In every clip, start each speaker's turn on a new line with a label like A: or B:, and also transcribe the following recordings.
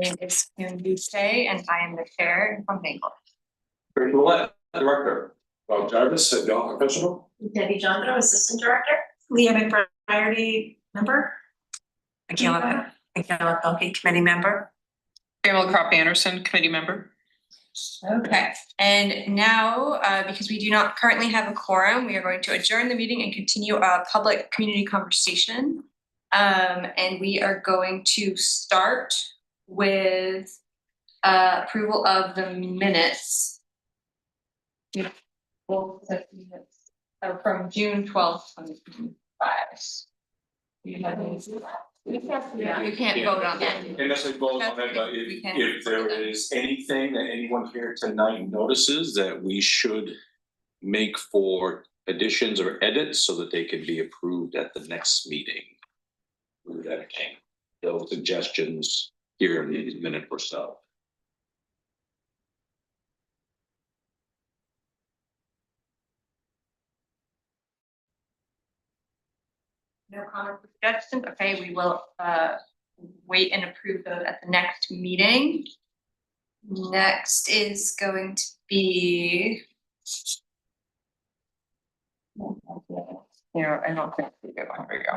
A: name is Karen Duce, and I am the chair from Bangor.
B: Craig Millett, Director. Bob Jarvis, Head Golf Professional.
C: Debbie Johnson, Assistant Director.
D: Leah McBriarty, member.
C: Michaela Pelkey, Committee Member.
E: Pamela Crop Anderson, Committee Member.
A: Okay, and now, because we do not currently have a quorum, we are going to adjourn the meeting and continue a public community conversation. And we are going to start with approval of the minutes. From June 12th, 2025. You can't vote on that.
B: And that's like vote on that, but if there is anything that anyone here tonight notices that we should make for additions or edits so that they can be approved at the next meeting. We would entertain those suggestions here in the minute or so.
A: No comments or suggestions. Okay, we will wait and approve those at the next meeting. Next is going to be.
E: Yeah, I don't think we get one. There we go.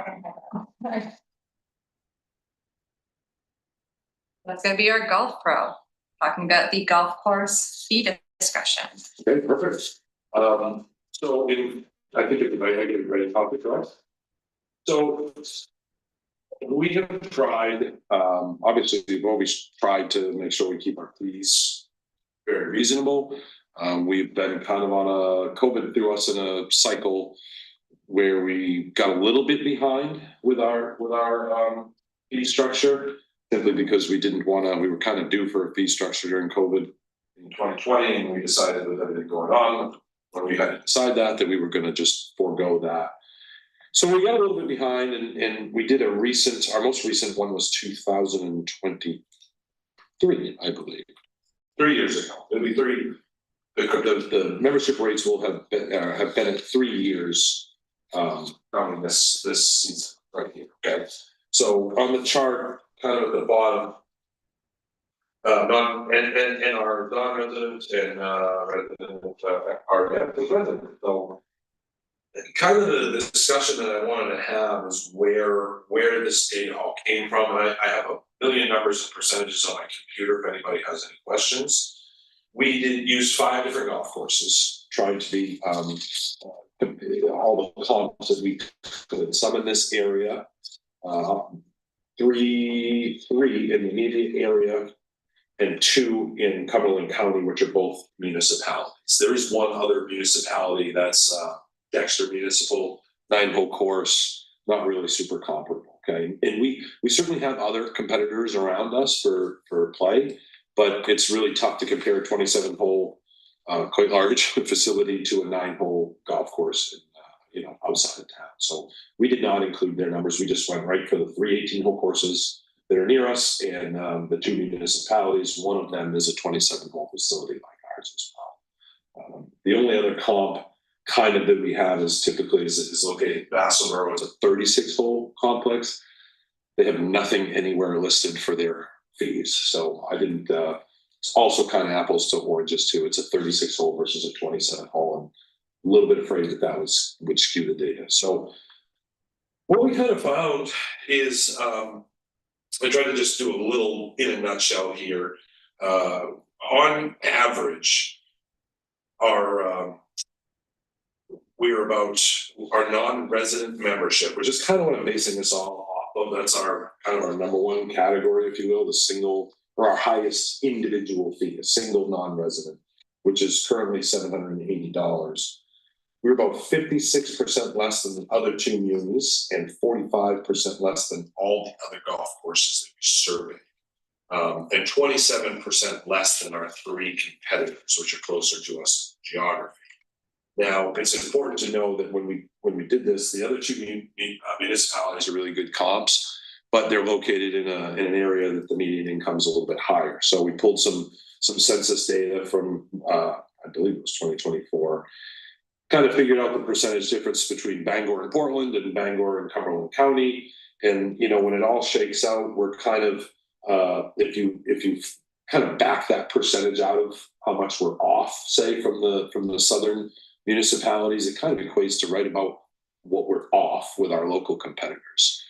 A: That's gonna be our golf pro, talking about the golf course fee discussion.
B: Okay, perfect. So I think everybody, I get a great topic for us. So we have tried, obviously we've always tried to make sure we keep our fees very reasonable. We've been kind of on a COVID threw us in a cycle where we got a little bit behind with our fee structure, simply because we didn't want to, we were kind of due for a fee structure during COVID in 2020, and we decided with everything going on, when we had to decide that we were going to just forego that. So we got a little bit behind, and we did our most recent one was 2023, I believe. 3 years ago. It'll be three. The membership rates will have been at 3 years from this season right here. Okay. So on the chart, kind of at the bottom, our non-residents and residents are residents. So kind of the discussion that I wanted to have is where this data all came from. And I have a million numbers and percentages on my computer if anybody has any questions. We did use 5 different golf courses, trying to be all the comps that we could. Some in this area, 3 in the immediate area, and 2 in Cumberland County, which are both municipalities. There is one other municipality that's Dexter Municipal 9-hole course, not really super comparable. Okay, and we certainly have other competitors around us for play, but it's really tough to compare a 27-hole, quite large facility to a 9-hole golf course, outside of town. So we did not include their numbers. We just went right for the 3 18-hole courses that are near us, and the 2 municipalities. One of them is a 27-hole facility like ours as well. The only other comp kind of that we have is typically is located. Vassalboro is a 36-hole complex. They have nothing anywhere listed for their fees, so I didn't. It's also kind of apples to oranges too. It's a 36-hole versus a 27-hole, and a little bit afraid that would skew the data. So what we kind of found is I tried to just do a little in a nutshell here. On average, we're about our non-resident membership, which is kind of what I'm basing this all off of. That's our kind of our number one category, if you will, the single or our highest individual fee, a single non-resident, which is currently $780. We're about 56% less than the other 2 munis and 45% less than all the other golf courses that we surveyed. And 27% less than our 3 competitors, which are closer to us in geography. Now, it's important to know that when we did this, the other 2 municipalities are really good comps, but they're located in an area that the median income is a little bit higher. So we pulled some census data from I believe it was 2024. Kind of figured out the percentage difference between Bangor and Portland and Bangor and Cumberland County. And, when it all shakes out, we're kind of if you kind of back that percentage out of how much we're off, say from the southern municipalities, it kind of equates to right about what we're off with our local competitors.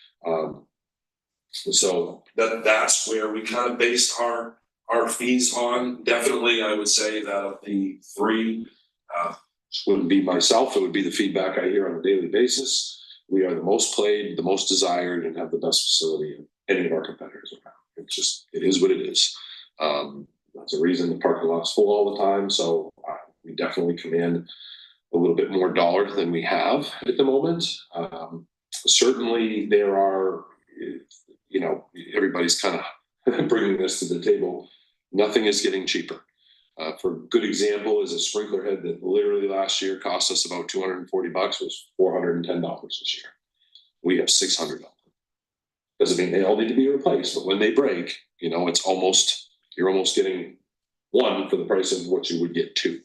B: So that's where we kind of based our fees on. Definitely, I would say that of the three, wouldn't be myself, it would be the feedback I hear on a daily basis. We are the most played, the most desired, and have the best facility of any of our competitors around. It is what it is. That's a reason the parking lot's full all the time. So we definitely command a little bit more dollars than we have at the moment. Certainly there are, everybody's kind of bringing this to the table. Nothing is getting cheaper. For a good example is a sprinkler head that literally last year cost us about $240, was $410 this year. We have $600. Doesn't mean they all need to be replaced, but when they break, you're almost getting one for the price of what you would get two.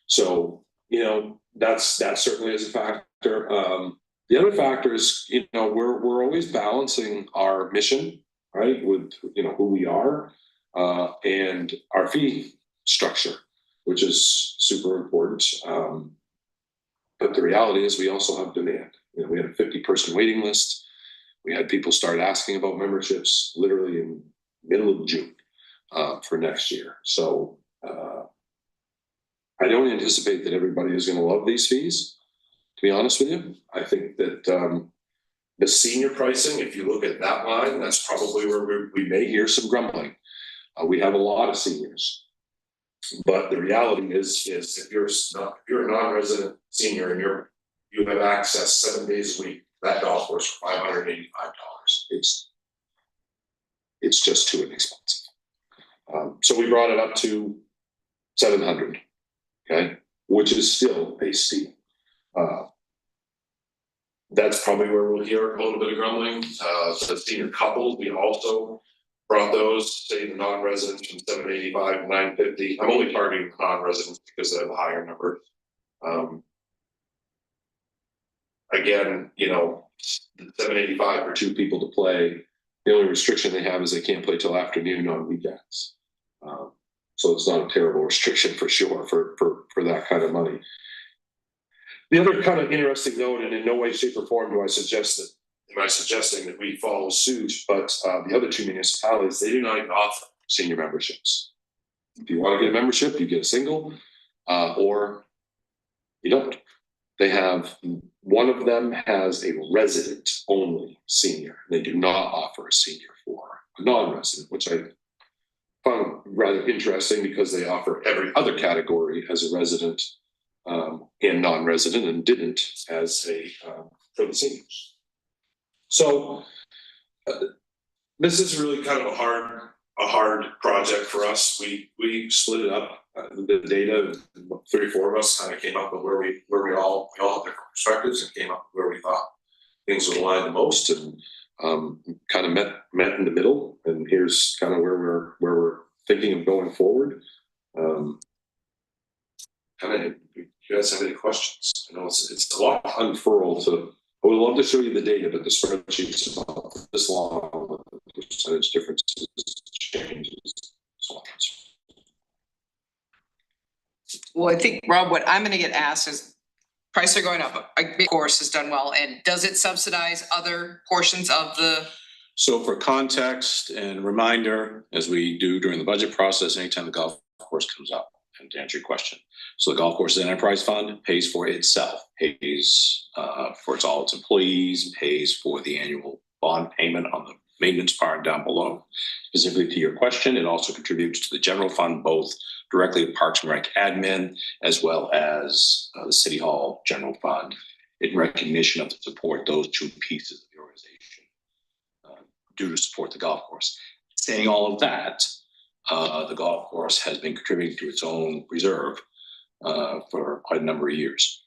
B: So, that certainly is a factor. The other factor is, we're always balancing our mission, right, with, who we are, and our fee structure, which is super important. But the reality is we also have demand. We had a 50-person waiting list. We had people start asking about memberships literally in middle of June for next year. So I don't anticipate that everybody is going to love these fees, to be honest with you. I think that the senior pricing, if you look at that line, that's probably where we may hear some grumbling. We have a lot of seniors, but the reality is if you're a non-resident senior and you have access 7 days a week, that golf course for $585. It's just too inexpensive. So we brought it up to $700, okay, which is still a steal. That's probably where we'll hear a little bit of grumbling. The senior couples, we also brought those, say the non-residents, from $785 to $950. I'm only targeting the non-residents because they have a higher number. Again, the $785 for two people to play. The only restriction they have is they can't play till afternoon on weekends. So it's not a terrible restriction for sure for that kind of money. The other kind of interesting note, and in no way, shape, or form am I suggesting that we follow suit, but the other two municipalities, they do not even offer senior memberships. If you want to get a membership, you get a single, or you don't. They have, one of them has a resident only senior. They do not offer a senior for a non-resident, which I found rather interesting because they offer every other category as a resident and non-resident, and didn't as a for the seniors. So this is really kind of a hard project for us. We split it up. The data, 3 or 4 of us kind of came up with where we all have different perspectives and came up with where we thought things would align the most, and kind of met in the middle. And here's kind of where we're thinking of going forward. You guys have any questions? I know it's a lot to unfurl. So I would love to show you the data, but the spreadsheet's about this long with the percentage differences, changes, so on.
E: Well, I think, Rob, what I'm gonna get asked is, prices are going up, a big course has done well, and does it subsidize other portions of the?
F: So for context and reminder, as we do during the budget process, anytime the golf course comes up, and to answer your question. So the golf course enterprise fund pays for itself, pays for all its employees, pays for the annual bond payment on the maintenance part down below. Specifically to your question, it also contributes to the general fund, both directly to Parks and Rec admin, as well as the City Hall general fund, in recognition of the support those two pieces of the organization do to support the golf course. Saying all of that, the golf course has been contributing to its own reserve for quite a number of years.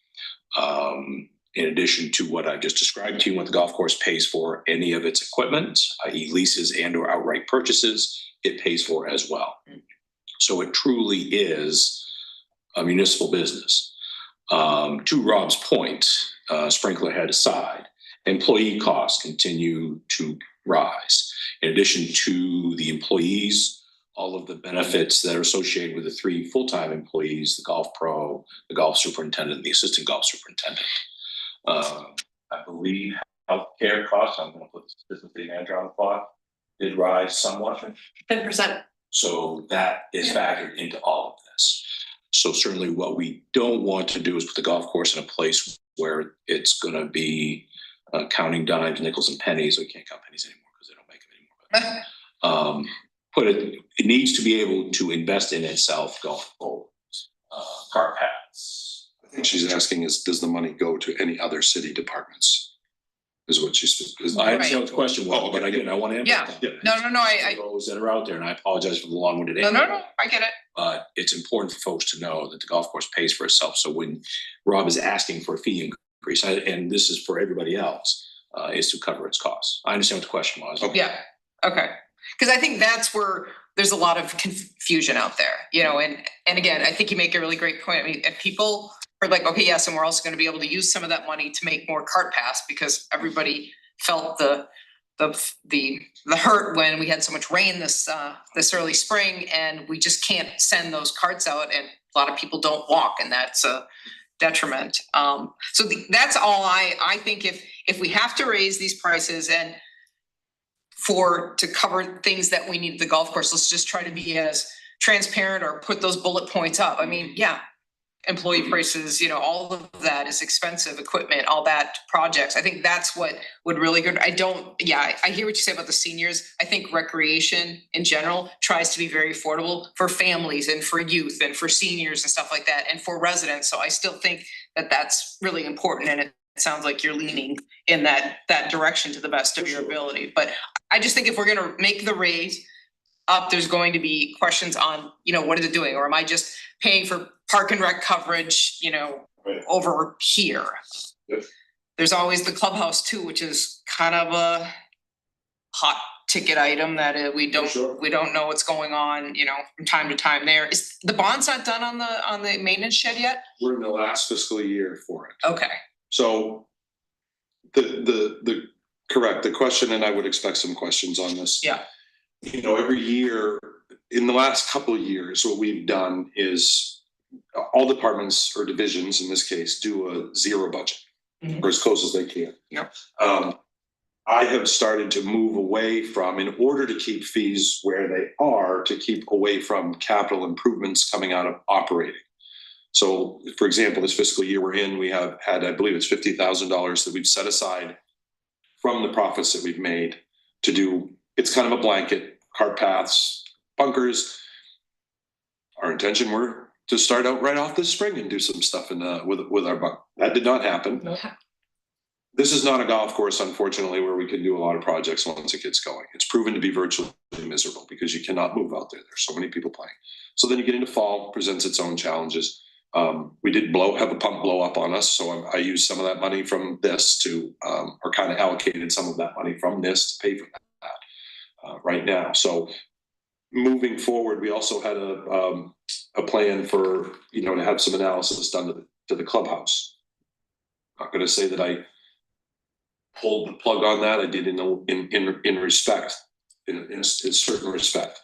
F: In addition to what I just described to you, what the golf course pays for any of its equipment, i.e. leases and or outright purchases, it pays for as well. So it truly is a municipal business. To Rob's point, sprinkler head aside, employee costs continue to rise. In addition to the employees, all of the benefits that are associated with the 3 full-time employees, the golf pro, the golf superintendent, and the assistant golf superintendent. I believe healthcare costs, I'm gonna put the assistant city manager on the spot, did rise somewhat.
A: 10%.
F: So that is factored into all of this. So certainly what we don't want to do is put the golf course in a place where it's gonna be counting dimes, nickels and pennies. We can't count pennies anymore because they don't make them anymore. But it needs to be able to invest in itself going forward. Cart paths.
G: I think she's asking is, does the money go to any other city departments? Is what she's.
F: I understand what the question was,
G: Oh, okay.
F: but again, I want to
E: Yeah.
F: emphasize.
E: No, I
F: Those that are out there, and I apologize for the long-winded
E: no,
F: answer.
E: I get it.
F: But it's important for folks to know that the golf course pays for itself. So when Rob is asking for a fee increase, and this is for everybody else, is to cover its costs. I understand what the question was.
G: Okay.
E: Yeah, okay. Because I think that's where there's a lot of confusion out there, you know, and again, I think you make a really great point. I mean, if people are like, okay, yes, and we're also gonna be able to use some of that money to make more cart paths because everybody felt the hurt when we had so much rain this early spring and we just can't send those carts out and a lot of people don't walk and that's a detriment. So that's all I think if we have to raise these prices and to cover things that we need at the golf course, let's just try to be as transparent or put those bullet points up. I mean, yeah, employee prices, you know, all of that is expensive equipment, all that projects. I think that's what would really good. I hear what you say about the seniors. I think recreation in general tries to be very affordable for families and for youth and for seniors and stuff like that and for residents. So I still think that that's really important and it sounds like you're leaning in that direction to the best of your ability. But I just think if we're gonna make the raise up, there's going to be questions on, you know, what is it doing? Or am I just paying for park and rec coverage, you know,
B: Right.
E: over here?
B: Yep.
E: There's always the clubhouse too, which is kind of a hot ticket item that we
B: Sure.
E: don't know what's going on, you know, from time to time there. Is the bond's not done on the maintenance shed yet?
G: We're in the last fiscal year for it.
E: Okay,
G: So the correct, the question, and I would expect some questions on this.
E: yeah,
G: You know, every year, in the last couple of years, what we've done is all departments or divisions, in this case, do a zero budget,
E: Mhm.
G: or as close as they can.
E: Yep.
G: I have started to move away from, in order to keep fees where they are, to keep away from capital improvements coming out of operating. So, for example, this fiscal year we're in, we have had, I believe it's $50,000 that we've set aside from the profits that we've made to do, it's kind of a blanket, cart paths, bunkers. Our intention were to start out right off this spring and do some stuff with our bunk. That did not happen. This is not a golf course, unfortunately, where we can do a lot of projects once it gets going. It's proven to be virtually miserable because you cannot move out there. There's so many people playing. So then you get into fall, presents its own challenges. We did have a pump blow up on us. So I used some of that money from this to, or kind of allocated some of that money from this to pay for that right now. So moving forward, we also had a plan for, you know, to have some analysis done to the clubhouse. I'm not going to say that I pulled the plug on that. I did in respect, in a certain respect.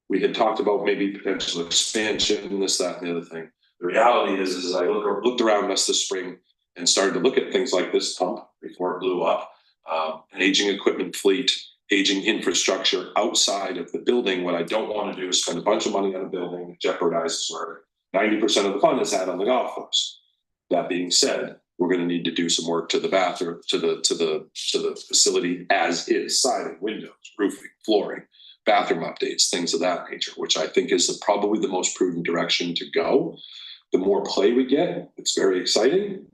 G: We had talked about maybe potential expansion, this, that, and the other thing. The reality is I looked around us this spring and started to look at things like this pump before it blew up, an aging equipment fleet, aging infrastructure outside of the building. What I don't want to do is spend a bunch of money on a building that jeopardizes where 90% of the fun is had on the golf course. That being said, we're going to need to do some work to the bathroom, to the facility as is, siding, windows, roofing, flooring, bathroom updates, things of that nature, which I think is probably the most prudent direction to go. The more play we get, it's very exciting.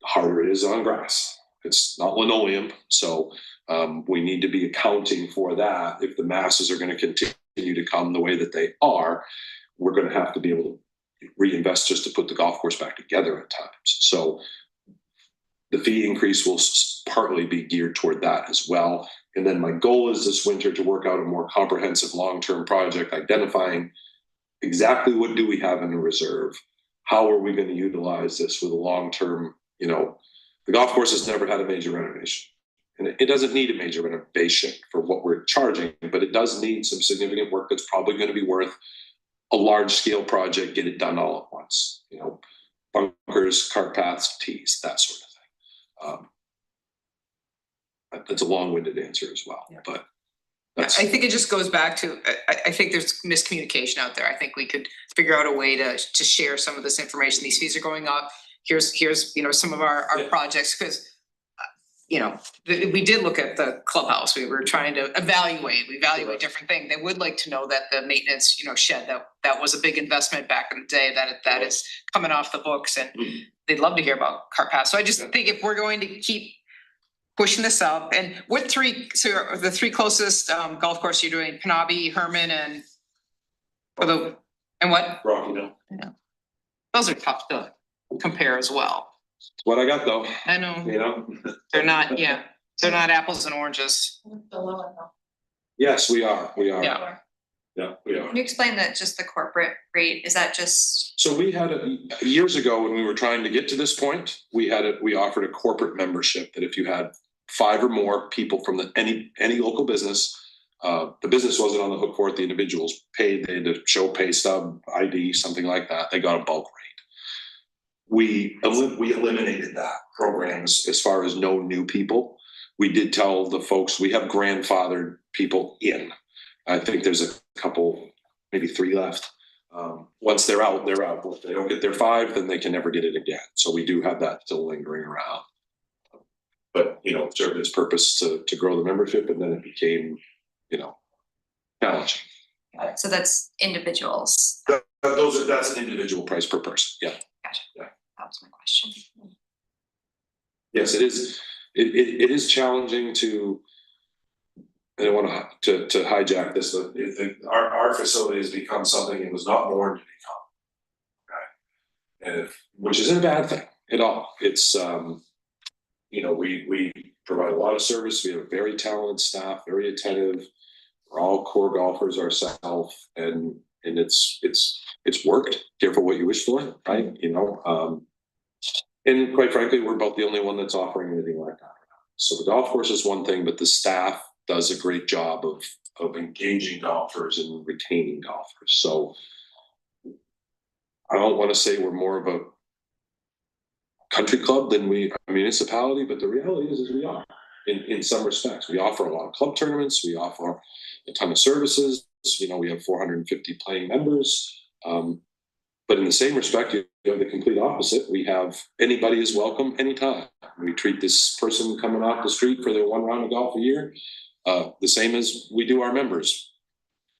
G: The harder it is on grass. It's not linoleum, so we need to be accounting for that. If the masses are going to continue to come the way that they are, we're going to have to be able to reinvest just to put the golf course back together at times. So the fee increase will partly be geared toward that as well. And then my goal is this winter to work out a more comprehensive long-term project, identifying exactly what do we have in the reserve? How are we going to utilize this with a long-term, you know, the golf course has never had a major renovation. And it doesn't need a major renovation for what we're charging, but it does need some significant work that's probably going to be worth a large scale project, get it done all at once, you know, bunkers, cart paths, tees, that sort of thing. That's a long-winded answer as well, but that's.
E: I think it just goes back to, I think there's miscommunication out there. I think we could figure out a way to share some of this information. These fees are going up. Here's, you know, some of our
B: Yeah.
E: projects, because you know, we did look at the clubhouse. We were trying to evaluate different things. They would like to know that the maintenance, you know, shed, that was a big investment back in the day, that is coming off the books, and they'd love to hear about cart paths. So I just think if we're going to keep pushing this up, and what so the three closest golf course you're doing, Penabe, Herman, and what?
B: Rocky Mill.
E: Those are tough to compare as well.
G: What I got though,
E: I know,
G: you know?
E: they're not apples and oranges.
G: Yes, we are.
E: Yeah.
G: Yeah, we are.
A: Can you explain that, just the corporate rate, is that just,
G: So we had years ago when we were trying to get to this point, we offered a corporate membership that if you had 5 or more people from any local business, the business wasn't on the hook for it, the individuals paid, they had to show pay stub, ID, something like that, they got a bulk rate. We eliminated that programs as far as no new people. We did tell the folks, we have grandfathered people in. I think there's a couple, maybe 3 left. Once they're out, they're out. If they don't get their 5, then they can never get it again. So we do have that still lingering around. But, you know, served its purpose to grow the membership, and then it became, you know, challenging.
A: so that's individuals?
G: That's an individual price per person. Yeah.
A: Gotcha.
G: Yeah.
A: That was my question.
G: Yes, it is. It is challenging to. I don't want to hijack this. Our facility has become something it was not born to become. Okay, and which isn't a bad thing at all. It's you know, we provide a lot of service. We have a very talented staff, very attentive. We're all core golfers ourselves, and it's worked. Careful what you wish for, right? You know, and quite frankly, we're about the only one that's offering anything like that. So the golf course is one thing, but the staff does a great job of engaging golfers and retaining golfers. So I don't want to say we're more of a country club than a municipality, but the reality is we are in some respects. We offer a lot of club tournaments. We offer a ton of services. You know, we have 450 playing members. But in the same respect, you have the complete opposite. We have anybody is welcome anytime. We treat this person coming off the street for their 1 round of golf a year the same as we do our members,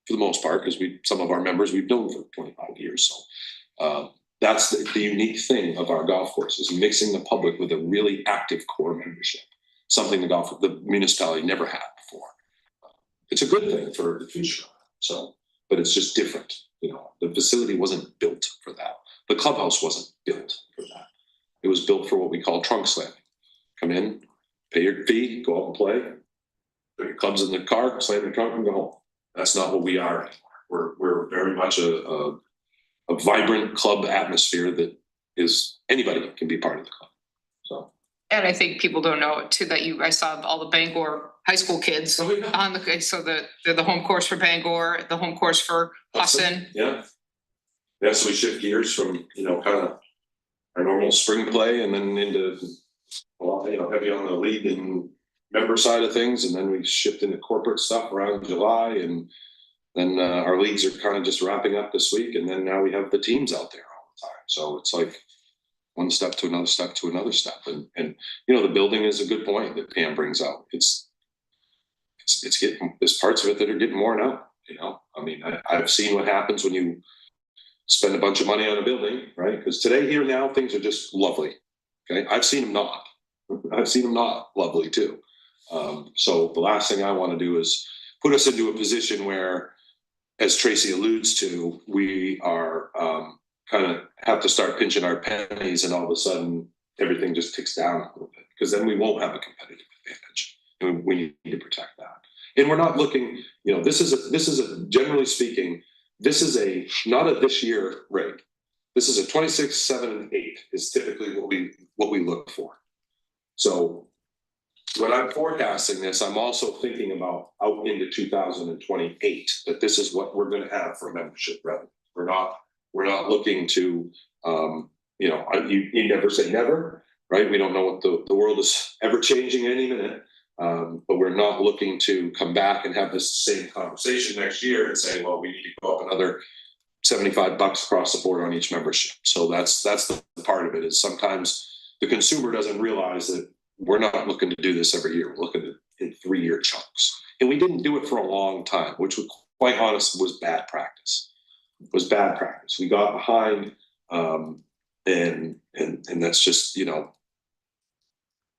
G: for the most part, because some of our members we've known for 25 years. So that's the unique thing of our golf course, is mixing the public with a really active core membership, something the municipality never had before. It's a good thing for the future. So, but it's just different. You know, the facility wasn't built for that. The clubhouse wasn't built for that. It was built for what we call trunk slamming. Come in, pay your fee, go out and play. Put your clubs in the car, slam your trunk, and go home. That's not what we are anymore. We're very much a vibrant club atmosphere that is anybody can be part of the club. So.
E: And I think people don't know too that I saw all the Bangor high school kids on they're the home course for Bangor, the home course for Husson.
G: Yeah. Yeah, so we shift gears from, you know, kind of our normal spring play and then into, well, you know, heavy on the league and member side of things. And then we shift into corporate stuff around July, and then our leagues are kind of just wrapping up this week. And then now we have the teams out there all the time. So it's like one step to another step to another step. And you know, the building is a good point that Pam brings out. It's getting, there's parts of it that are getting worn out, you know. I mean, I've seen what happens when you spend a bunch of money on a building, right? Because today, here now, things are just lovely. Okay, I've seen them not lovely too. So the last thing I want to do is put us into a position where, as Tracy alludes to, we are kind of have to start pinching our pennies, and all of a sudden everything just ticks down a little bit, because then we won't have a competitive advantage, and we need to protect that. And we're not looking, you know, this is a generally speaking, this is not a this year rate. This is a 26, 7, and 8 is typically what we look for. So when I'm forecasting this, I'm also thinking about out into 2028, that this is what we're gonna have for membership revenue. We're not looking to, you know, you never say never, right? We don't know what the world is ever changing any minute. But we're not looking to come back and have this same conversation next year and say, well, we need to go up another $75 across the board on each membership. So that's the part of it, is sometimes the consumer doesn't realize that we're not looking to do this every year. We're looking at in 3-year chunks. And we didn't do it for a long time, which was, quite honest, was bad practice. It was bad practice. We got behind, and that's just, you know,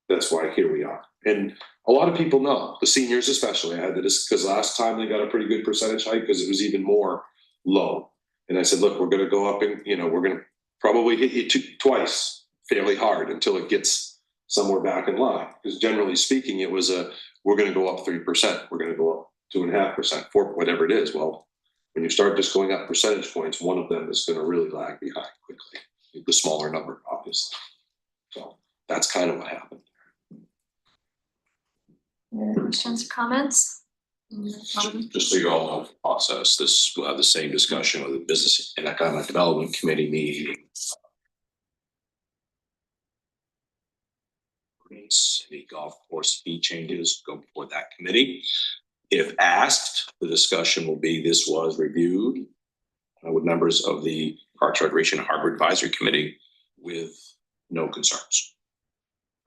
G: that's why here we are. And a lot of people know, the seniors especially, I had this because last time they got a pretty good percentage hike because it was even more low. And I said, look, we're going to go up and, you know, we're going to probably hit you twice fairly hard until it gets somewhere back in line. Because generally speaking, it was we're going to go up 3%. We're going to go up 2.5%, 4%, whatever it is. Well, when you start just going up percentage points, one of them is going to really lag behind quickly. The smaller number, obviously. So that's kind of what happened.
A: Questions or comments?
F: Just so you all know the process, this will have the same discussion with the Business and Economic Development Committee meeting. Any golf course fee changes go before that committee. If asked, the discussion will be, this was reviewed with members of the Parks, Recreation and Harbor Advisory Committee with no concerns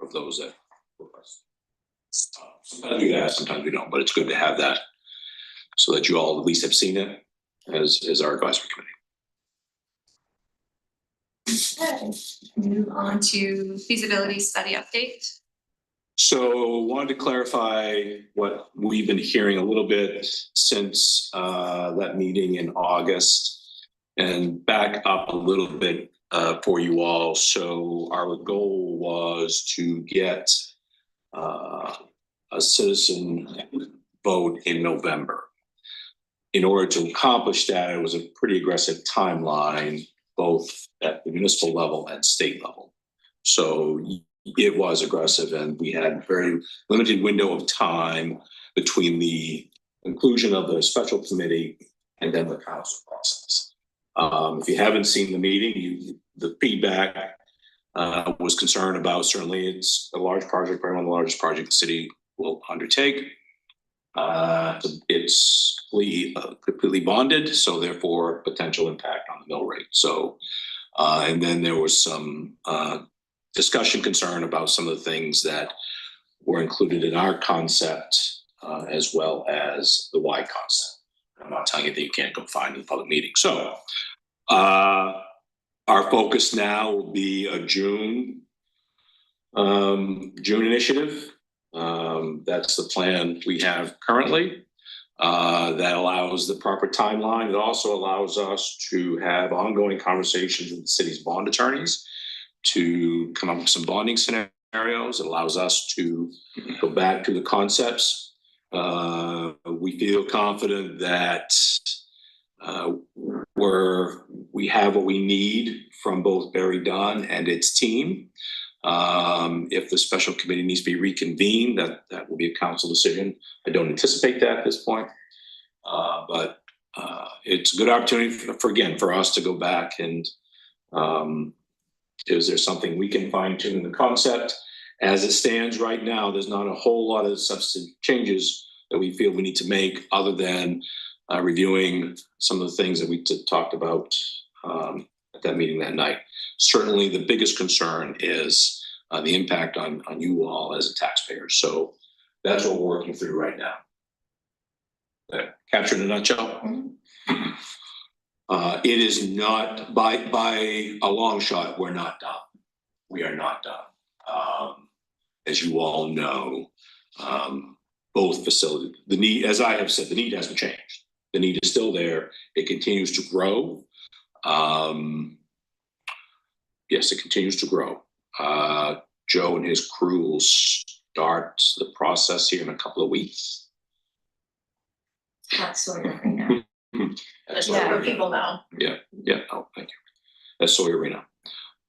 F: of those that request. Sometimes we ask, sometimes we don't, but it's good to have that so that you all at least have seen it as our advisory committee.
A: Okay, move on to feasibility study update.
F: So wanted to clarify what we've been hearing a little bit since that meeting in August, and back up a little bit for you all. So our goal was to get a citizen vote in November. In order to accomplish that, it was a pretty aggressive timeline, both at the municipal level and state level. So it was aggressive, and we had very limited window of time between the conclusion of the special committee and then the council process. If you haven't seen the meeting, the feedback was concerned about, certainly it's a large project, probably one of the largest projects the city will undertake. It's completely bonded, so therefore potential impact on the mill rate. So, and then there was some discussion concern about some of the things that were included in our concept, as well as the Y concept. I'm not telling you that you can't go find in the public meeting. So, our focus now will be a June initiative. That's the plan we have currently. That allows the proper timeline. It also allows us to have ongoing conversations with the city's bond attorneys to come up with some bonding scenarios. It allows us to go back to the concepts. We feel confident that we have what we need from both Barry Dunn and its team. If the special committee needs to be reconvened, that will be a council decision. I don't anticipate that at this point, but it's a good opportunity for us to go back and is there something we can fine tune in the concept? As it stands right now, there's not a whole lot of substantive changes that we feel we need to make, other than reviewing some of the things that we talked about at that meeting that night. Certainly the biggest concern is the impact on you all as a taxpayer. So that's what we're working through right now. Captured in a nutshell. Mm-hmm. It is not by a long shot. We're not done. We are not done. As you all know, both facilities, the need, as I have said, the need hasn't changed. The need is still there. It continues to grow. Yes, it continues to grow. Joe and his crew will start the process here in a couple of weeks.
C: That's sort of right now. That's what people know.
F: Yeah. Oh, thank you. That's Sawyer Arena.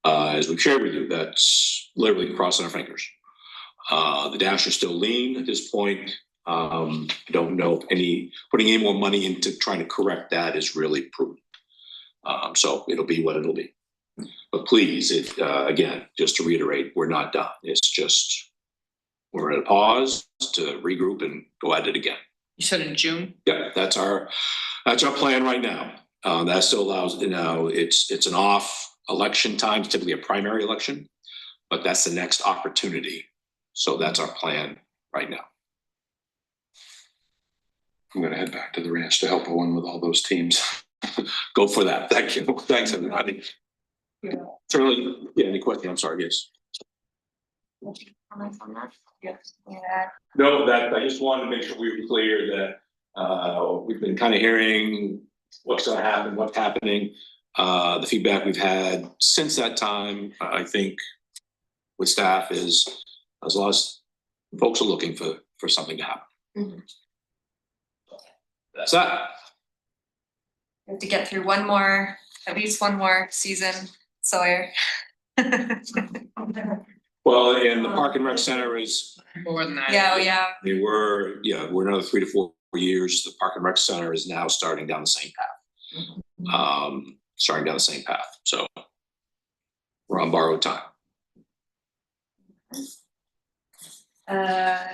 F: As we've shared with you, that's literally crossing our fingers. The dash is still lean at this point. I don't know if putting any more money into trying to correct that is really prudent. So it'll be what it'll be. But please, again, just to reiterate, we're not done. It's just, we're at a pause to regroup and go at it again.
E: You said in June?
F: Yeah, that's our plan right now. That still allows, it's an off election time, typically a primary election, but that's the next opportunity. So that's our plan right now.
G: I'm gonna head back to the ranch to help Owen with all those teams.
F: Go for that. Thank you. Thanks, everybody. Certainly, yeah, any question? I'm sorry, yes.
A: Comments on that? Yes. Yeah.
F: No, that, I just wanted to make sure we were clear that, we've been kind of hearing what's gonna happen, what's happening. The feedback we've had since that time, I think with staff is, as long as folks are looking for something to happen.
A: Mhm.
F: That's that.
A: We have to get through at least one more season, Sawyer.
F: Well, and the Park and Rec Center is,
E: More than that.
A: Yeah, oh, yeah.
F: we're another 3 to 4 years. The Park and Rec Center is now starting down the same path. So we're on borrowed time.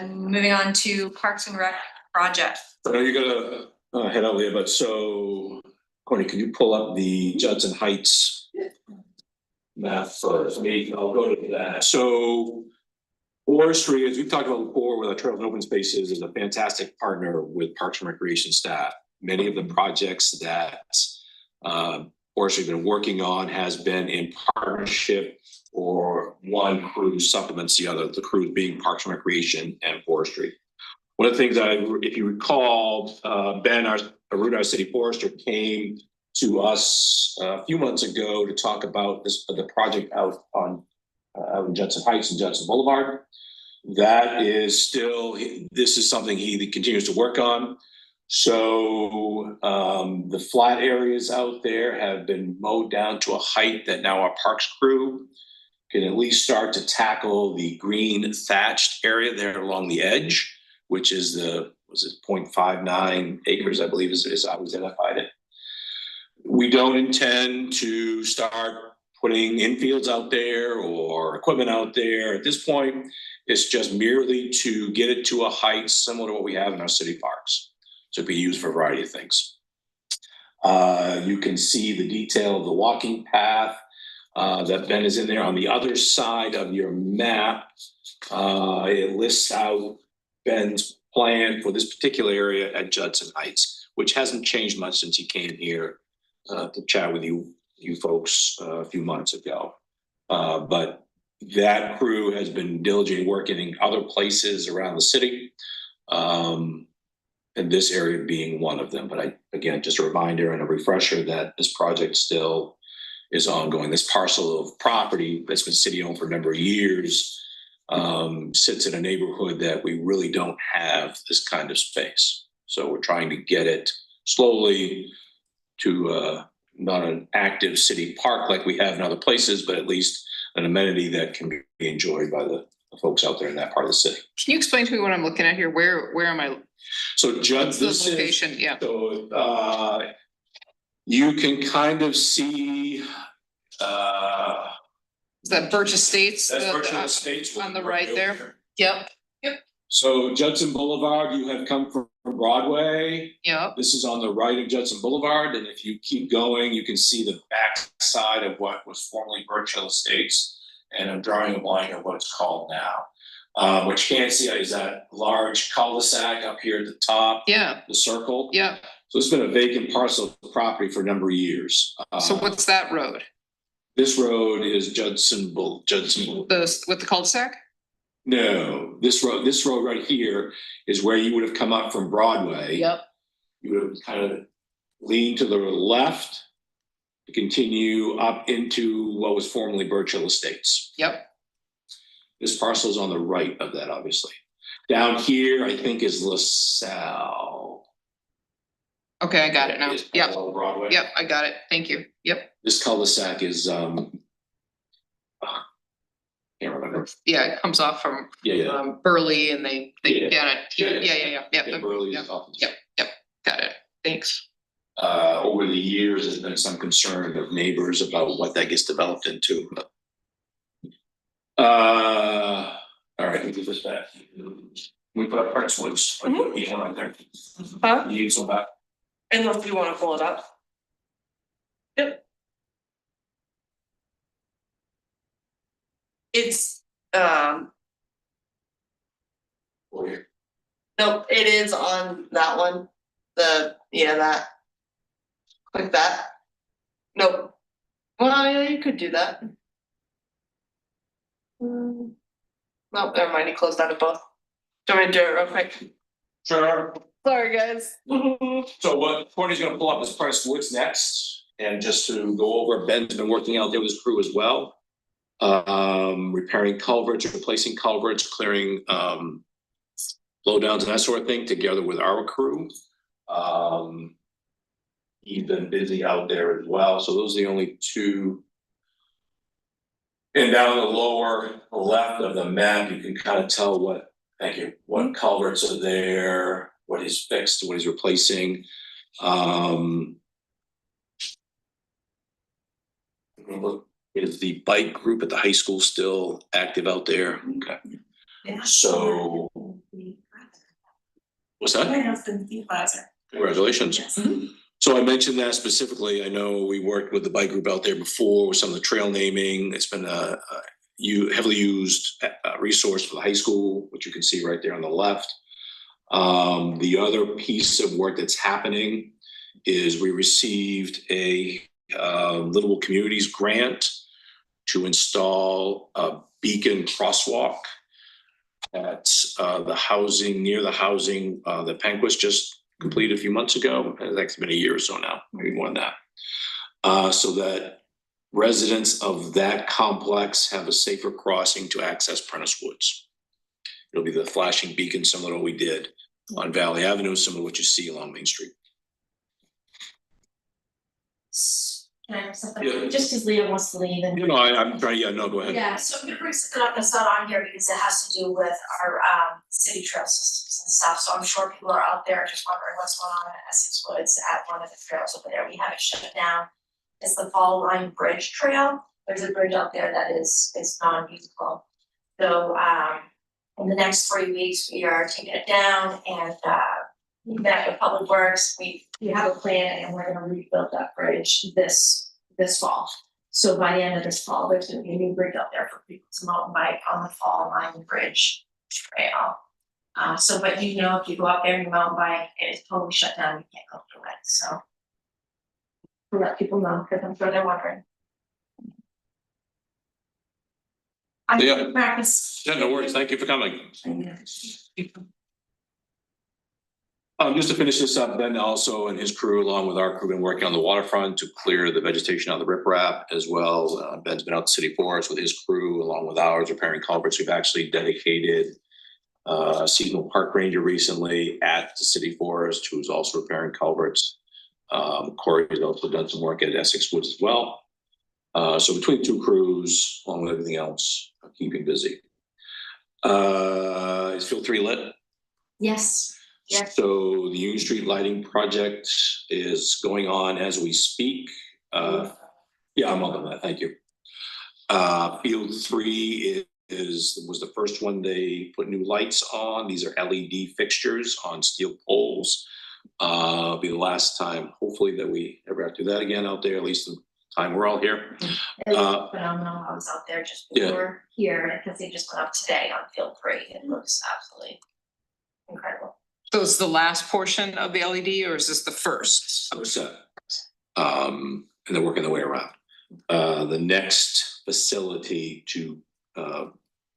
A: Moving on to Parks and Rec project.
F: I know you're gonna head out there, but so, Courtney, can you pull up the Judson Heights map first? I'll go to that. So forestry, as we've talked about before, with our Trails and Open Spaces, is a fantastic partner with Parks and Recreation staff. Many of the projects that forestry has been working on has been in partnership, or one crew supplements the other, the crews being Parks and Recreation and Forestry. One of the things if you recall, Ben, our Rudar City Forester, came to us a few months ago to talk about the project out in Judson Heights and Judson Boulevard. That is still, this is something he continues to work on. So the flat areas out there have been mowed down to a height that now our parks crew can at least start to tackle the green thatched area there along the edge, which is 0.59 acres, I believe is how we identified it. We don't intend to start putting infields out there or equipment out there. At this point, it's just merely to get it to a height similar to what we have in our city parks, to be used for a variety of things. You can see the detail of the walking path that Ben is in there. On the other side of your map, it lists out Ben's plan for this particular area at Judson Heights, which hasn't changed much since he came here to chat with you folks a few months ago. But that crew has been diligently working in other places around the city, and this area being one of them. But again, just a reminder and a refresher that this project still is ongoing. This parcel of property that's been city-owned for a number of years sits in a neighborhood that we really don't have this kind of space. So we're trying to get it slowly to not an active city park like we have in other places, but at least an amenity that can be enjoyed by the folks out there in that part of the city.
E: Can you explain to me what I'm looking at here? Where am I?
F: So Judd,
E: What's the location? Yeah.
F: So you can kind of see
E: Is that Birch Estates?
F: that's Virtual Estates
E: on the right there? Yep.
F: So Judson Boulevard, you have come from Broadway.
E: Yep.
F: This is on the right of Judson Boulevard, and if you keep going, you can see the back side of what was formerly Birchill Estates, and I'm drawing a line of what it's called now. What you can't see is that large cul-de-sac up here at the top.
E: Yeah.
F: The circle.
E: Yeah.
F: So it's been a vacant parcel of property for a number of years.
E: So what's that road?
F: This road is Judson.
E: With the cul-de-sac?
F: No, this road right here is where you would have come up from Broadway.
E: Yep.
F: You would have kind of leaned to the left to continue up into what was formerly Birchill Estates.
E: Yep.
F: This parcel is on the right of that, obviously. Down here, I think, is LaSalle.
E: Okay, I got it now.
F: Is
E: Yep.
F: parallel Broadway.
E: Yep, I got it. Thank you. Yep.
F: This cul-de-sac is can't remember
E: Yeah, it comes off from Burley and they
F: Yeah.
E: get it.
F: Yeah, Burley's
E: Yep.
F: off.
E: Yep. Got it. Thanks.
F: Over the years, there's been some concern of neighbors about what that gets developed into, but. All right, we do this back. We put up Prince Woods, like, right there.
D: Huh?
F: You use them back.
D: Unless you wanna pull it up. Yep. It's, nope, it is on that one, that. Click that. Nope. Well, yeah, you could do that. Nope, never mind, you closed out of both. Do you want me to do it real quick?
F: Sure.
D: Sorry, guys.
F: So what Courtney's gonna pull up is Prince Woods next, and just to go over, Ben's been working out there with his crew as well. Repairing culverts, replacing culverts, clearing blowdowns and that sort of thing together with our crew. He's been busy out there as well, so those are the only two. And down the lower left of the map, you can kind of tell what culverts are there, what is fixed, what is replacing. Is the bike group at the high school still active out there? Okay. So, what's that?
D: My husband's the advisor.
F: Congratulations.
D: Yes.
F: So I mentioned that specifically. I know we worked with the bike group out there before with some of the trail naming. It's been a heavily used resource for the high school, which you can see right there on the left. The other piece of work that's happening is we received a Livable Communities grant to install a beacon crosswalk at the housing, near the housing that Penquist just completed a few months ago. It's actually been a year or so now, maybe more than that. So that residents of that complex have a safer crossing to access Prentice Woods. It'll be the flashing beacon similar to what we did on Valley Avenue, similar to what you see along Main Street.
C: Can I have something?
F: Yeah.
C: Just because Leah wants to leave and.
F: I'm trying, no, go ahead.
C: Yeah, so I'm gonna bring something up that's not on here because it has to do with our city trail systems and stuff, so I'm sure people are out there just wondering what's going on at Essex Woods at one of the trails over there. We have it shut down. It's the Fall Line Bridge Trail. There's a bridge out there that is non-usable. So in the next 3 weeks, we are taking it down and we met with Public Works. We have a plan and we're gonna rebuild that bridge this fall. So by the end of this fall, there's gonna be a new bridge out there for people to mountain bike on the Fall Line Bridge Trail. But if you go out there and you mountain bike, it's totally shut down, you can't go through it, so. To let people know, because I'm sure they're wondering.
F: Yeah.
C: Practice.
F: Yeah, no worries. Thank you for coming. Just to finish this up, Ben also and his crew, along with our crew, been working on the waterfront to clear the vegetation out of the riprap as well. Ben's been out to City Forest with his crew, along with ours, repairing culverts. We've actually dedicated a seasonal park ranger recently at the City Forest, who's also repairing culverts. Corey has also done some work at Essex Woods as well. So between two crews, along with everything else, keeping busy. Is Field 3 lit?
C: Yes. Yes.
F: So the Union Street lighting project is going on as we speak. Yeah, I'm on that. Thank you. Field 3 was the first one they put new lights on. These are LED fixtures on steel poles. It'll be the last time, hopefully, that we ever have to do that again out there, at least the time we're all here.
C: It looks phenomenal. I was out there just before here because they just went up today on Field 3. It looks absolutely incredible.
E: So is the last portion of the LED or is this the first?
F: And they're working their way around. The next facility to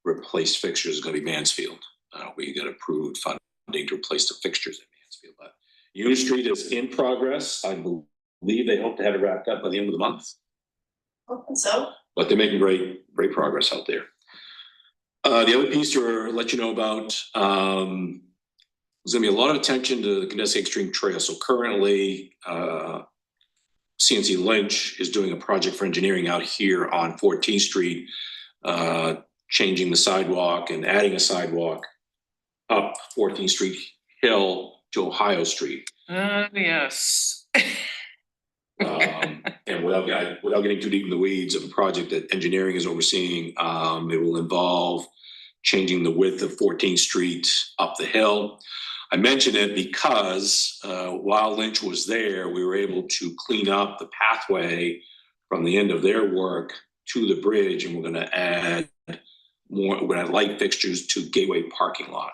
F: replace fixtures is going to be Mansfield. We got approved funding to replace the fixtures at Mansfield. But Union Street is in progress. I believe they hope to have it wrapped up by the end of the month.
C: So.
F: But they're making great progress out there. The other piece to let you know about, there's gonna be a lot of attention to the Condescent Extreme Trail. So currently, CNC Lynch is doing a project for engineering out here on 14th Street, changing the sidewalk and adding a sidewalk up 14th Street Hill to Ohio Street.
E: Yes.
F: And without getting too deep in the weeds of a project that engineering is overseeing, it will involve changing the width of 14th Street up the hill. I mention it because while Lynch was there, we were able to clean up the pathway from the end of their work to the bridge, and we're going to add more. We're going to add light fixtures to Gateway parking lot.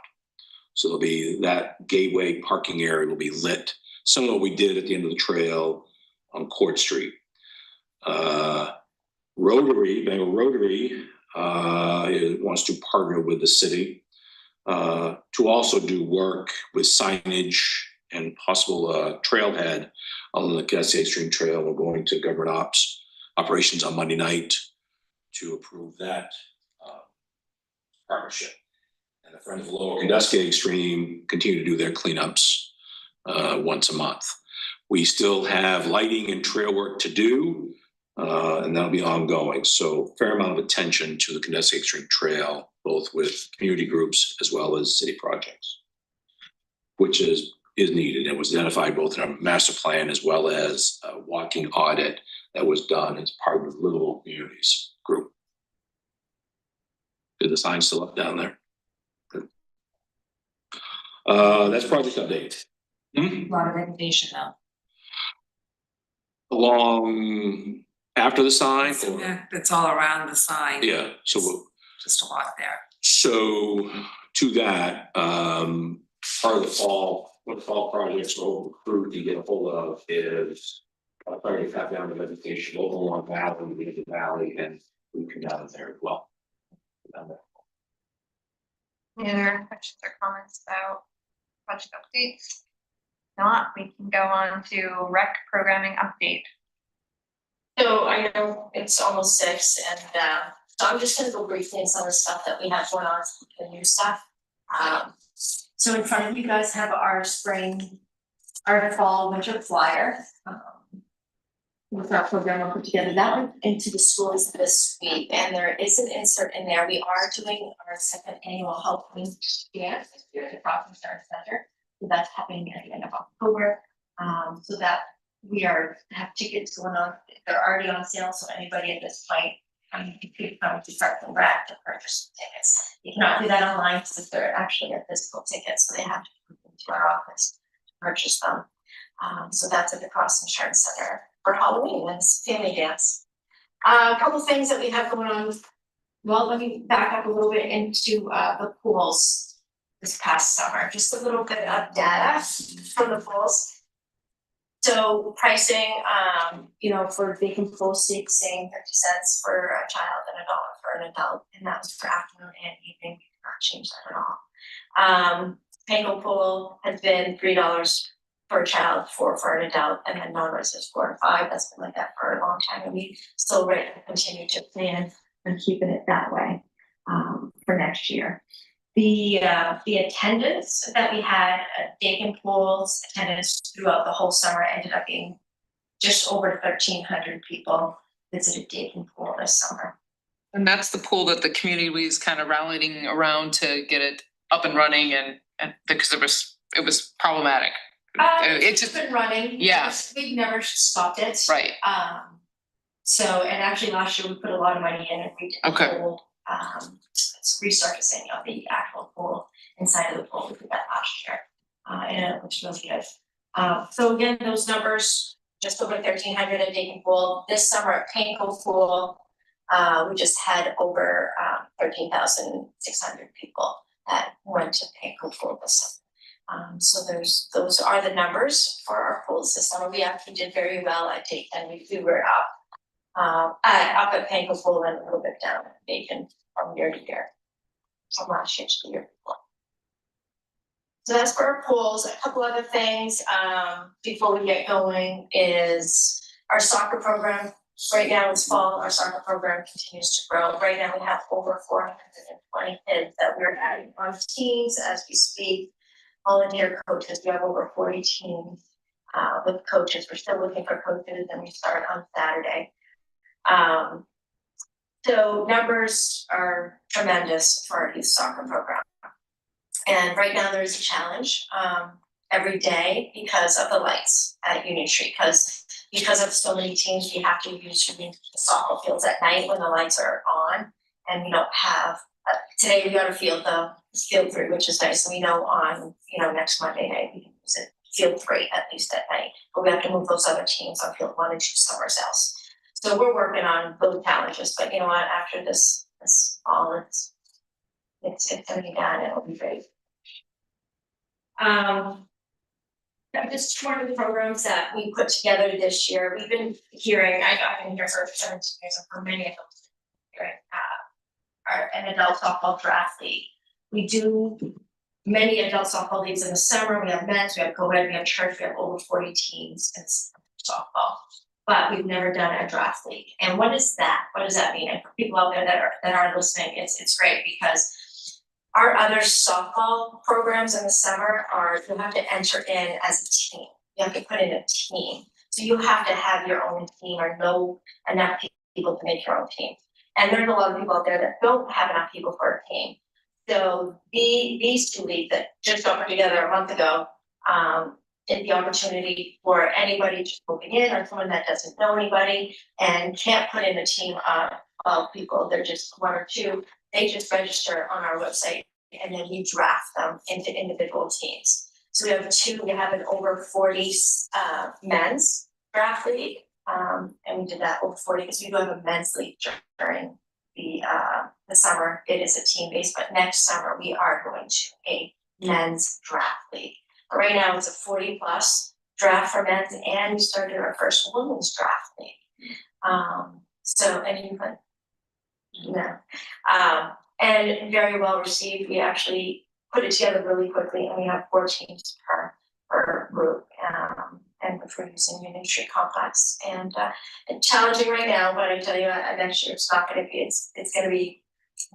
F: So there'll be that Gateway parking area will be lit, similar to what we did at the end of the trail on Court Street. Bangor Rotary wants to partner with the city to also do work with signage and possible trailhead on the Cascade Stream Trail. We're going to government operations on Monday night to approve that partnership. And the Friends of Lower Cascade Stream continue to do their cleanups once a month. We still have lighting and trail work to do, and that'll be ongoing. So fair amount of attention to the Cascade Stream Trail, both with community groups as well as city projects, which is needed. It was identified both in our master plan as well as a walking audit that was done as part of the Livable Communities group. Is the sign still up down there? Good. That's project update.
H: A lot of information though.
F: Along after the sign? Or-
H: Yeah, it's all around the sign.
F: Yeah, so we'll,
H: Just a lot there.
F: so to that, part of the fall, one of the fall projects we'll recruit to get a hold of is starting to cut down the vegetation over along Valley, the valley, and we can down there as well. Down there.
A: Any other questions or comments about project updates? Not, we can go on to rec programming update.
C: So I know it's almost 6 and so I'm just gonna go briefly in some of the stuff that we have going on, the new stuff. So in front of you guys have our fall, winter flyer. With our program we'll put together, that went into the schools this week, and there is an insert in there. We are doing our second annual Halloween dance here at the Crofton Star Center. So that's happening at the end of October. So that we have tickets going on. They're already on sale, so anybody at this point, you could come to Park and Rec to purchase tickets. You cannot do that online because they're actually a physical ticket, so they have to come into our office to purchase them. So that's at the Crofton Insurance Center for Halloween, and it's family dance. A couple things that we have going on. Well, let me back up a little bit into the pools this past summer, just a little bit of data from the pools. So pricing, for vacant pool staying 50 cents for a child and $1 for an adult, and that was for afternoon and evening. We did not change that at all. Panko pool has been $3 for a child, for an adult, and then non-residents 4 and 5. That's been like that for a long time, and we still ready to continue to plan and keeping it that way for next year. The attendance that we had at Dakin Pools, attendance throughout the whole summer ended up being just over 1,300 people visited Dakin Pool this summer.
E: And that's the pool that the community was kind of rallying around to get it up and running and because it was problematic.
C: It's just been running.
E: Yeah.
C: We've never stopped it.
E: Right.
C: And actually last year we put a lot of money in and we did
E: Okay.
C: the whole resurfacing of the actual pool inside of the pool. We did that last year. And it looks really good. So again, those numbers, just over 1,300 at Dakin Pool. This summer at Panko Pool, we just had over 13,600 people that went to Panko Pool this summer. So those are the numbers for our pools this summer. We actually did very well at Dakin. We were up at Panko Pool and a little bit down at Dakin from year to year. From last year to the year before. So that's for our pools. A couple other things before we get going is our soccer program. Right now it's fall. Our soccer program continues to grow. Right now we have over 420 kids that we're adding on teams as we speak. Volunteer coaches, we have over 40 teams with coaches. We're still looking for coaches and we start on Saturday. So numbers are tremendous for our youth soccer program. And right now there is a challenge every day because of the lights at Union Street, because of so many teams, we have to use the softball fields at night when the lights are on. And we don't have, today we got to field field 3, which is nice. So we know on, next Monday night, we can use it, field 3 at least at night. But we have to move those other teams on field 1 and 2 somewhere else. So we're working on those challenges, but you know what, after this fall, it's gonna be done, it'll be great. Just one of the programs that we put together this year, we've been hearing, I've been here for 17 years, and for many of those, hearing, an adult softball draft league. We do many adult softball leagues in the summer, we have men's, we have co-ed, we have church, we have over 40 teams in softball. But we've never done a draft league. And what is that? What does that mean? And for people out there that are listening, it's great because our other softball programs in the summer you have to enter in as a team. You have to put in a team. So you have to have your own team or know enough people to make your own team. And there's a lot of people out there that don't have enough people for a team. So these 2 leagues that just got put together a month ago, is the opportunity for anybody just moving in or someone that doesn't know anybody and can't put in a team of people, they're just 1 or 2, they just register on our website and then we draft them into individual teams. So we have an over 40 men's draft league, and we did that over 40 because we do have a men's league during the summer. It is a team based, but next summer we are going to a men's draft league. Right now it's a 40+ draft for men's, and we started our first women's draft league. So and very well received. We actually put it together really quickly, and we have 4 teams per group, and which we're using Union Street Complex. And challenging right now, but I tell you, next year it's not going to be. It's going to be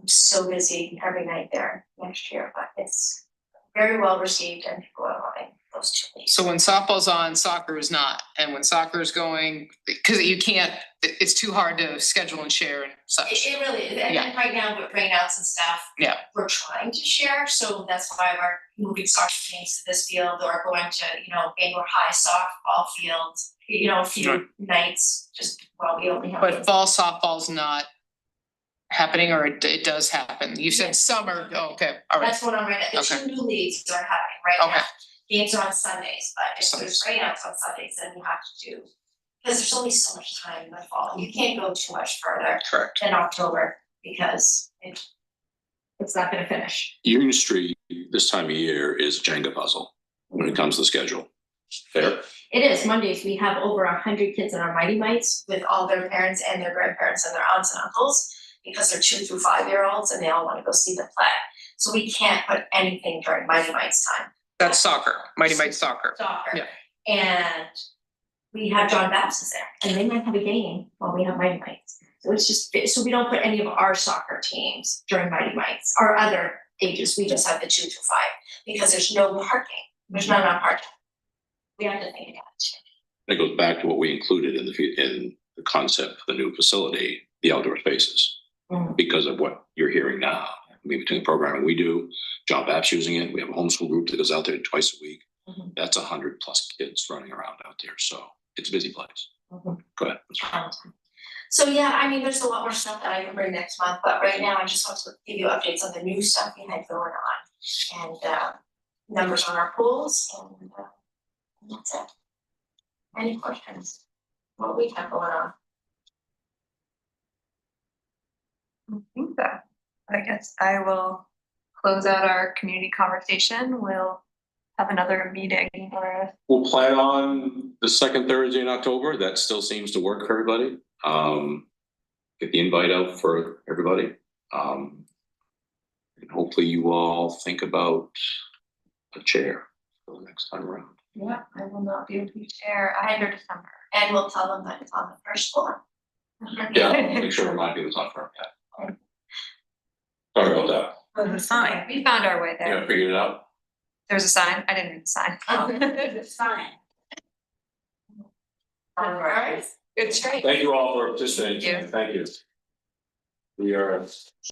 C: so busy every night there next year, but it's very well received and people are loving those 2 leagues.
E: So when softball's on, soccer is not, and when soccer is going, because you can't, it's too hard to schedule and share and such.
C: It really is, and then right now with rainouts and stuff,
E: Yeah.
C: we're trying to share, so that's why we're moving soccer teams to this field or going to, Bangor High softball field, a few nights, just while we only have.
E: But fall softball's not happening, or it does happen? You said
C: Yes.
E: summer, okay, all right.
C: That's what I'm right now, the
E: Okay.
C: 2 new leagues are happening right now.
E: Okay.
C: Games are on Sundays, but if
E: Sundays.
C: there's rainouts on Sundays, then you have to do, because there's only so much time in the fall, you can't go too much further
E: Correct.
C: than October, because it's not gonna finish.
F: Union Street, this time of year, is a Jenga puzzle when it comes to the schedule. Fair?
C: It is, Mondays, we have over 100 kids in our Mighty Mites with all their parents and their grandparents and their aunts and uncles, because they're 2 through 5-year-olds and they all wanna go see them play. So we can't put anything during Mighty Mites time.
E: That's soccer, Mighty Mites soccer.
C: Soccer.
E: Yeah.
C: And we have John Baptist there, and they might have a game while we have Mighty Mites. So it's just, so we don't put any of our soccer teams during Mighty Mites, or other ages, we just have the 2 through 5, because there's no parking, there's not enough parking. We have to think about it.
F: It goes back to what we included in the concept of the new facility, the outdoor spaces.
C: Mhm.
F: Because of what you're hearing now, between the programming we do, John Bap's using it, we have a homeschool group that goes out there twice a week.
C: Mhm.
F: That's 100+ kids running around out there, so it's a busy place.
C: Mhm.
F: Go ahead.
C: So yeah, I mean, there's a lot more stuff that I can bring next month, but right now I just want to give you updates on the new stuff we had going on, and numbers on our pools, and that's it. Any questions? What we have going on?
A: I think that, I guess I will close out our community conversation. We'll have another meeting or
F: We'll plan on the second Thursday in October. That still seems to work for everybody. Get the invite out for everybody. And hopefully you all think about a chair for the next time around.
C: Yeah, I will not be able to.
A: share either December.
C: And we'll tell them that it's on the first floor.
F: Yeah, make sure to remind people it's on for that. Sorry about that.
H: For the sign.
A: We found our way
F: Yeah,
A: there.
F: figured it out.
A: There's a sign. I didn't read the sign.
C: It's fine. Alright.
A: It's great.
F: Thank you all for participating.
A: Thank you.
F: Thank you.
B: We are